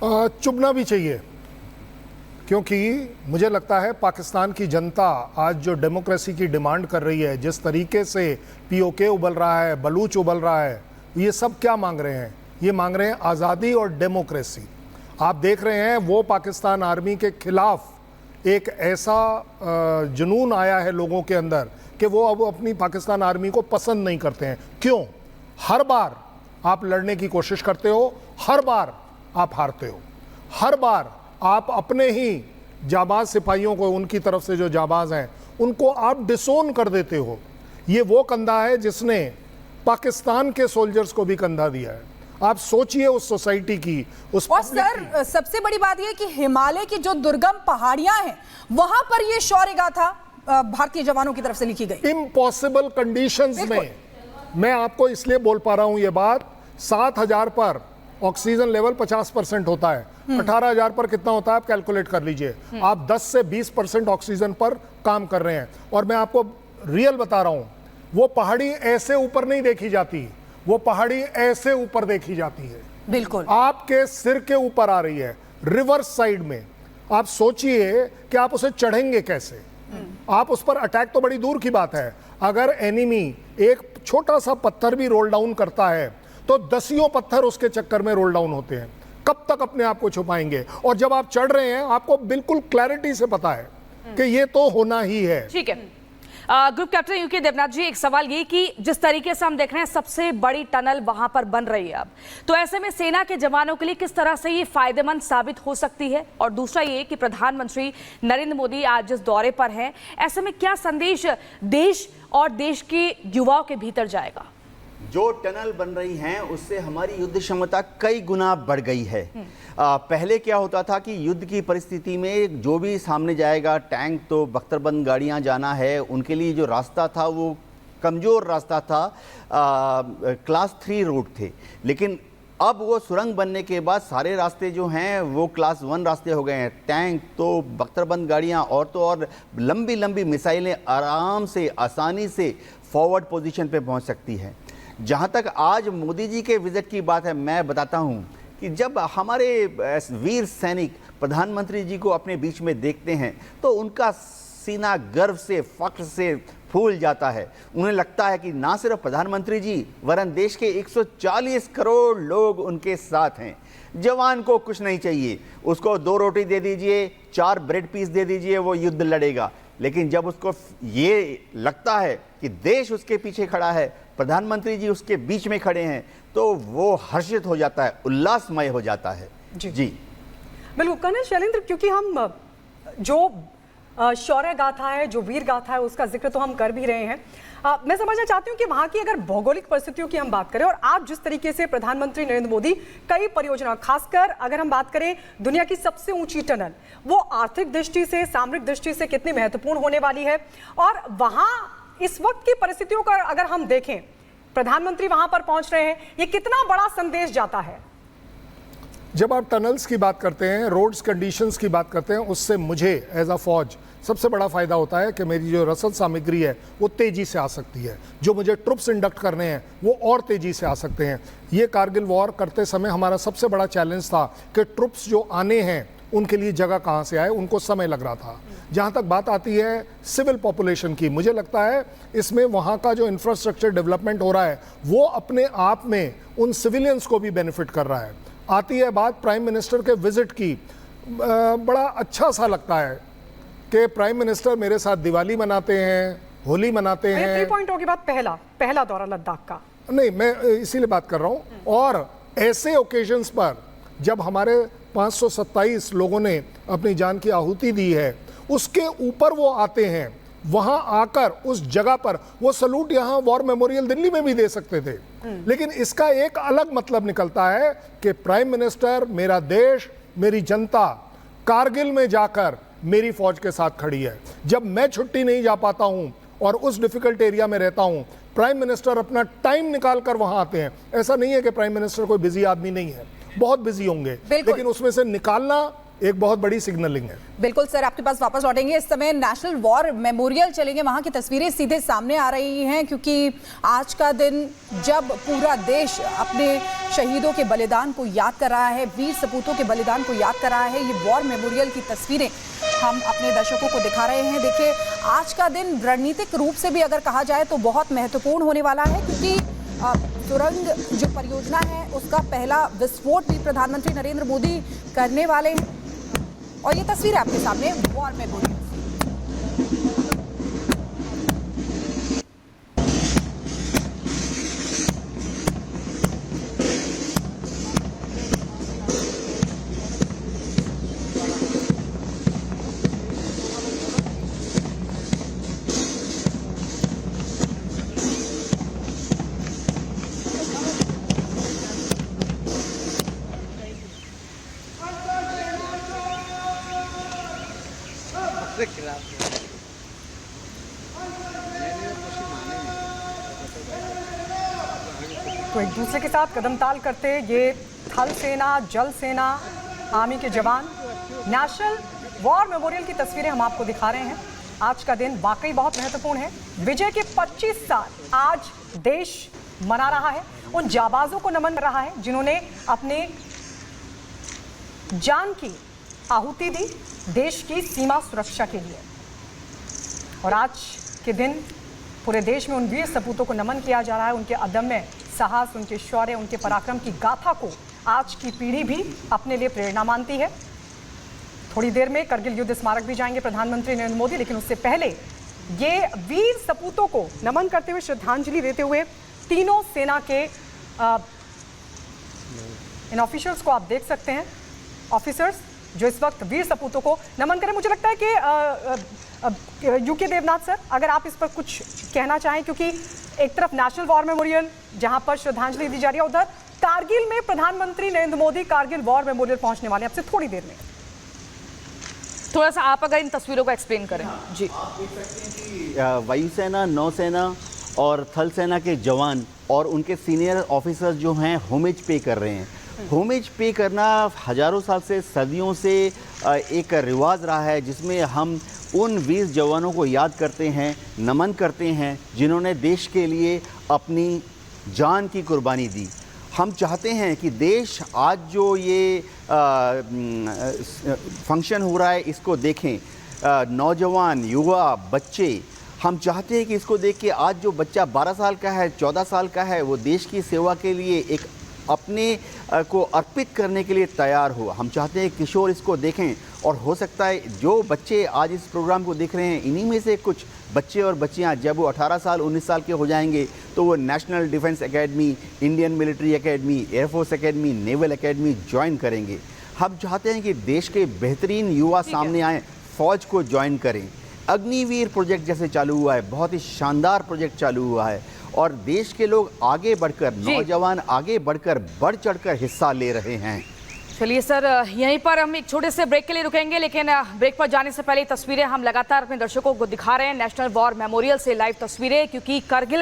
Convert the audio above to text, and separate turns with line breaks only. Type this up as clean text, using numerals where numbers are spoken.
चुभना भी चाहिए, क्योंकि मुझे लगता है पाकिस्तान की जनता आज जो डेमोक्रेसी की डिमांड कर रही है, जिस तरीके से पीओके उबल रहा है, बलूच उबल रहा है, ये सब क्या मांग रहे हैं? ये मांग रहे हैं आज़ादी और डेमोक्रेसी। आप देख रहे हैं वो पाकिस्तान आर्मी के खिलाफ एक ऐसा जुनून आया है लोगों के अंदर कि वो अब अपनी पाकिस्तान आर्मी को पसंद नहीं करते हैं। क्यों? हर बार आप लड़ने की कोशिश करते हो, हर बार आप हारते हो, हर बार आप अपने ही जाबाज सिपाहियों को, उनकी तरफ से जो जाबाज हैं, उनको आप डिसोन कर देते हो। ये वो कंधा है जिसने पाकिस्तान के सोल्जर्स को भी कंधा दिया है। आप सोचिए उस सोसाइटी की, उस
और सर सबसे बड़ी बात यह कि हिमालय की जो दुर्गम पहाड़ियां हैं वहां पर यह शौर्य गाथा भारतीय जवानों की तरफ से लिखी गई।
इम्पॉसिबल कंडीशंस में मैं आपको इसलिए बोल पा रहा हूं ये बात, 7,000 पर ऑक्सीजन लेवल 50% होता है, 18,000 पर कितना होता है आप कैलकुलेट कर लीजिए। आप 10 से 20% ऑक्सीजन पर काम कर रहे हैं। और मैं आपको रियल बता रहा हूं, वो पहाड़ी ऐसे ऊपर नहीं देखी जाती, वो पहाड़ी ऐसे ऊपर देखी जाती है,
बिल्कुल
आपके सिर के ऊपर आ रही है, रिवर्स साइड में। आप सोचिए कि आप उसे चढ़ेंगे कैसे? आप उस पर अटैक तो बड़ी दूर की बात है, अगर एनिमी एक छोटा सा पत्थर भी रोल डाउन करता है तो दसियों पत्थर उसके चक्कर में रोल डाउन होते हैं। कब तक अपने आप को छुपाएंगे? और जब आप चढ़ रहे हैं आपको बिल्कुल क्लैरिटी से पता है कि ये तो होना ही है।
ठीक है। ग्रुप कैप्टन यूके देवनाथ जी, एक सवाल ये कि जिस तरीके से हम देख रहे हैं सबसे बड़ी टनल वहां पर बन रही है अब, तो ऐसे में सेना के जवानों के लिए किस तरह से ये फायदेमंद साबित हो सकती है? और दूसरा ये कि प्रधानमंत्री नरेंद्र मोदी आज जिस दौरे पर हैं, ऐसे में क्या संदेश देश और देश के युवाओं के भीतर जाएगा?
जो टनल बन रही हैं उससे हमारी युद्ध क्षमता कई गुना बढ़ गई है। पहले क्या होता था कि युद्ध की परिस्थिति में जो भी सामने जाएगा, टैंक तो बख्तरबंद गाड़ियां जाना है, उनके लिए जो रास्ता था वो कमज़ोर रास्ता था, क्लास 3 रोड थे। लेकिन अब वो सुरंग बनने के बाद सारे रास्ते जो हैं वो क्लास 1 रास्ते हो गए हैं। टैंक तो, बख्तरबंद गाड़ियाँ और तो और लंबी लंबी मिसाइलें आराम से, आसानी से फॉरवर्ड पोजीशन पे पहुंच सकती है। जहां तक आज मोदी जी के विजिट की बात है, मैं बताता हूं कि जब हमारे वीर सैनिक प्रधानमंत्री जी को अपने बीच में देखते हैं तो उनका सीना गर्व से, फख्र से फूल जाता है। उन्हें लगता है कि ना सिर्फ प्रधानमंत्री जी वरन देश के 140 करोड़ लोग उनके साथ हैं। जवान को कुछ नहीं चाहिए, उसको 2 रोटी दे दीजिए, 4 ब्रेड पीस दे दीजिए, वो युद्ध लड़ेगा। लेकिन जब उसको ये लगता है कि देश उसके पीछे खड़ा है, प्रधानमंत्री जी उसके बीच में खड़े हैं, तो वो हर्षित हो जाता है, उल्लासमय हो जाता है। जी
बिल्कुल कर्नल शैलेंद्र, क्योंकि हम जो शौर्य गाथा है, जो वीर गाथा है, उसका जिक्र तो हम कर भी रहे हैं। मैं समझना चाहती हूँ कि वहाँ की अगर भौगोलिक परिस्थितियों की हम बात करें और आज जिस तरीके से प्रधानमंत्री नरेंद्र मोदी कई परियोजना, खासकर अगर हम बात करें दुनिया की सबसे ऊंची टनल, वो आर्थिक दृष्टि से, सामरिक दृष्टि से कितनी महत्वपूर्ण होने वाली है, और वहाँ इस वक्त की परिस्थितियों का अगर हम देखें, प्रधानमंत्री वहां पर पहुंच रहे हैं, ये कितना बड़ा संदेश जाता है?
जब आप टनल्स की बात करते हैं, रोड्स कंडीशंस की बात करते हैं, उससे मुझे एज अ फौज सबसे बड़ा फायदा होता है कि मेरी जो रसद सामग्री है वो तेजी से आ सकती है। जो मुझे ट्रुप्स इंडक्ट करने हैं वो और तेजी से आ सकते हैं। ये कारगिल वॉर करते समय हमारा सबसे बड़ा चैलेंज था कि ट्रुप्स जो आने हैं उनके लिए जगह कहाँ से आए, उनको समय लग रहा था। जहाँ तक बात आती है सिविल पॉपुलेशन की, मुझे लगता है इसमें वहाँ का जो इंफ्रास्ट्रक्चर डेवलपमेंट हो रहा है वो अपने आप में उन सिविलियंस को भी बेनिफिट कर रहा है। आती है बात प्राइम मिनिस्टर के विजिट की, बड़ा अच्छा सा लगता है कि प्राइम मिनिस्टर मेरे साथ दिवाली मनाते हैं, होली मनाते हैं।
3 पॉइंटों के बाद पहला दौरा लद्दाख का
नहीं, मैं इसीलिए बात कर रहा हूँ। और ऐसे ओकेजन्स पर जब हमारे 527 लोगों ने अपनी जान की आहुति दी है, उसके ऊपर वो आते हैं, वहां आकर उस जगह पर वो सलूट यहां वॉर मेमोरियल दिल्ली में भी दे सकते थे, लेकिन इसका एक अलग मतलब निकलता है कि प्राइम मिनिस्टर, मेरा देश, मेरी जनता कारगिल में जाकर मेरी फौज के साथ खड़ी है। जब मैं छुट्टी नहीं जा पाता हूं और उस डिफिकल्ट एरिया में रहता हूं, प्राइम मिनिस्टर अपना टाइम निकाल कर वहां आते हैं। ऐसा नहीं है कि प्राइम मिनिस्टर कोई बिजी आदमी नहीं है, बहुत बिजी होंगे, लेकिन उसमें से निकालना एक बहुत बड़ी सिग्नलिंग है।
बिल्कुल सर, आपके पास वापस लौटेंगे। इस समय नेशनल वॉर मेमोरियल चलेंगे, वहां की तस्वीरें सीधे सामने आ रही हैं, क्योंकि आज का दिन जब पूरा देश अपने शहीदों के बलिदान को याद कर रहा है, वीर सपूतों के बलिदान को याद कर रहा है, ये वॉर मेमोरियल की तस्वीरें हम अपने दर्शकों को दिखा रहे हैं। देखिए, आज का दिन रणनीतिक रूप से भी अगर कहा जाए तो बहुत महत्वपूर्ण होने वाला है, क्योंकि सुरंग जो परियोजना है उसका पहला विस्फोट भी प्रधानमंत्री नरेंद्र मोदी करने वाले हैं। और ये तस्वीर आपके सामने वॉर मेमोरियल।
तो एक दूसरे के साथ कदम ताल करते ये थल सेना, जल सेना, आर्मी के जवान, नेशनल वॉर मेमोरियल की तस्वीरें हम आपको दिखा रहे हैं। आज का दिन वाकई बहुत महत्वपूर्ण है। विजय के 25 साल आज देश मना रहा है, उन जाबाजों को नमन कर रहा है जिन्होंने अपने जान की आहुति दी देश की सीमा सुरक्षा के लिए। और आज के दिन पूरे देश में उन वीर सपूतों को नमन किया जा रहा है। उनके अदम्य साहस, उनके शौर्य, उनके पराक्रम की गाथा को आज की पीढ़ी भी अपने लिए प्रेरणा मानती है। थोड़ी देर में करगिल युद्ध स्मारक भी जाएंगे प्रधानमंत्री नरेंद्र मोदी, लेकिन उससे पहले ये वीर सपूतों को नमन करते हुए, श्रद्धांजलि देते हुए तीनों सेना के इन ऑफिशियल्स को आप देख सकते हैं, ऑफिसर्स जो इस वक्त वीर सपूतों को नमन करें। मुझे लगता है कि यूके देवनाथ सर, अगर आप इस पर कुछ कहना चाहें, क्योंकि एक तरफ नेशनल वॉर मेमोरियल जहां पर श्रद्धांजलि दी जा रही है, उधर कारगिल में प्रधानमंत्री नरेंद्र मोदी कारगिल वॉर मेमोरियल पहुंचने वाले हैं अब से थोड़ी देर में।
थोड़ा सा आप अगर इन तस्वीरों को एक्सप्लेन करें। जी,
वायुसेना, नौसेना और थल सेना के जवान और उनके सीनियर ऑफिसर्स जो हैं होमेज पे कर रहे हैं। होमेज पे करना हजारों साल से, सदियों से एक रिवाज रहा है, जिसमें हम उन वीर जवानों को याद करते हैं, नमन करते हैं, जिन्होंने देश के लिए अपनी जान की कुर्बानी दी। हम चाहते हैं कि देश आज जो ये फंक्शन हो रहा है इसको देखें, नौजवान, युवा, बच्चे, हम चाहते हैं कि इसको देख के आज जो बच्चा 12 साल का है, 14 साल का है, वो देश की सेवा के लिए एक अपने को अर्पित करने के लिए तैयार हो। हम चाहते हैं किशोर इसको देखें, और हो सकता है जो बच्चे आज इस प्रोग्राम को देख रहे हैं, इन्हीं में से कुछ बच्चे और बच्चियां जब वो 18 साल 19 साल के हो जाएंगे तो वो national defence academy, Indian military academy, air force academy, naval academy join करेंगे। हम चाहते हैं कि देश के बेहतरीन युवा सामने आएँ, फौज को ज्वाइन करें। अग्निवीर प्रोजेक्ट जैसे चालू हुआ है, बहुत ही शानदार प्रोजेक्ट चालू हुआ है, और देश के लोग आगे बढ़कर, नौजवान आगे बढ़कर, बढ़ चढ़कर हिस्सा ले रहे हैं।
चलिए सर, यहीं पर हम एक छोटे से ब्रेक के लिए रुकेंगे, लेकिन ब्रेक पर जाने से पहले तस्वीरें हम लगातार अपने दर्शकों को दिखा रहे हैं, नेशनल वॉर मेमोरियल से लाइव तस्वीरें, क्योंकि करगिल का